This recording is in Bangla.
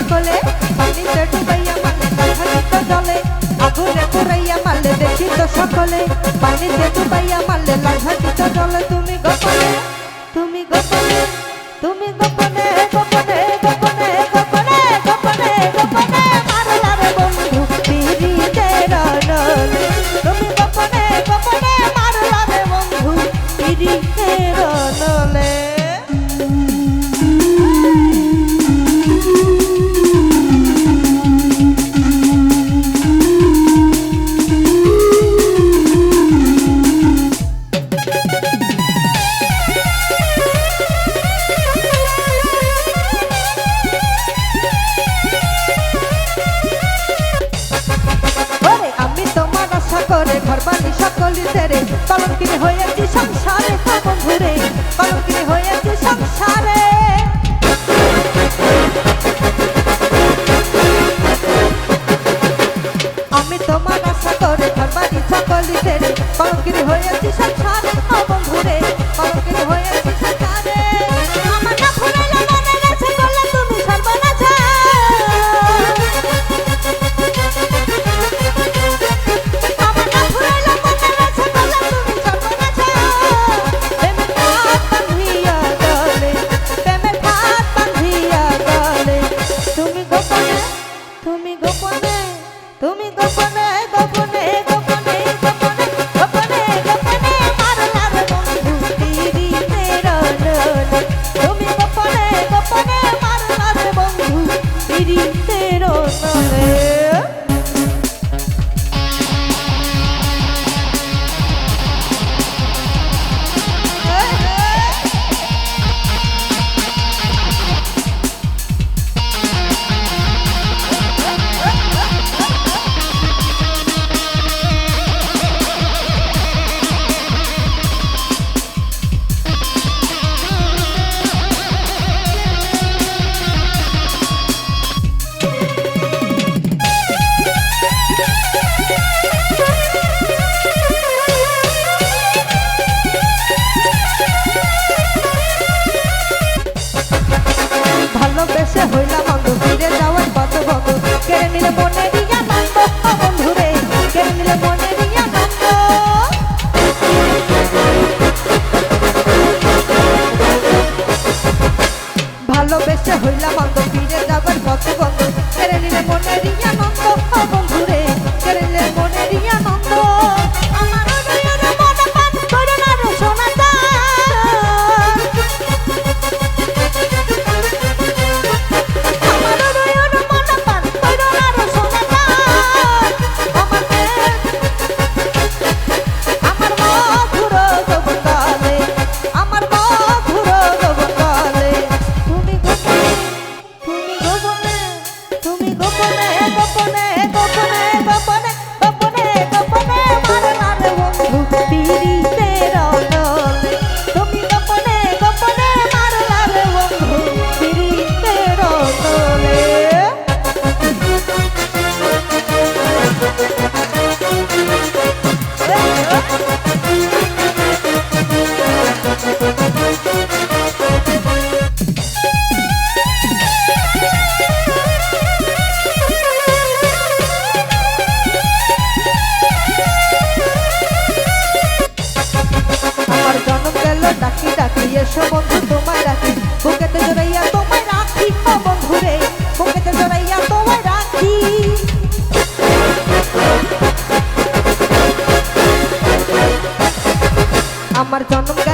সকলে পানিতে ডুবাইয়া মারলে লাঠাটিত জলে আগুনে পুরাইয়া মারলে দেখি তো সকলে পানিতে ডুবাইয়া মারলে লাঠাটিত জলে তুমি গোপনে তুমি গোপনে তুমি গোপনে গোপনে গোপনে গোপনে গোপনে গোপনে মারলা রে বন্ধু পিরিতের নলে তুমি গোপনে গোপনে মারলা রে বন্ধু পিরিতের নলে করে ঘর বানি সকলিতে রে কলঙ্কিনী হয়েছি সংসারে বন্ধুরে কলঙ্কিনী হয়েছি সংসারে আমি তোমার আশা করে ঘর বানি সকলিতে রে কলঙ্কিনী হয়েছি সংসারে বন্ধুরে কলঙ্কিনী হয়েছি সংসারে আমার না ফুরাইলে মনে গেছে বলে তুমি সর্বনাশা তুমি গোপনে তুমি গোপনে গোপনে গোপনে গোপনে গোপনে গোপনে মারলা রে বন্ধু পিরিতের নলে তুমি গোপনে গোপনে মারলা রে বন্ধু পিরিতের নলে ভালোবেসে হইলাম অন্ধ ফিরে যাওয়ার পথ বন্ধ কেড়ে নিলে মনের আনন্দ বন্ধুরে কেড়ে নিলে মনের আনন্দ ভালোবেসে হইলাম অন্ধ ফিরে যাওয়ার পথ বন্ধ কেড়ে নিলে মনের আনন্দ বন্ধুরে কেড়ে নিলে মনের আনন্দ আমার হৃদয়ের মনে পান করে না রে সোনা ডাকি ডাকি এসো বন্ধু তোমায় রাখি বুকেতে জড়াইয়া তোমায় রাখি বন্ধুরে বুকেতে জড়াইয়া তোমায় রাখি আমার জন্ম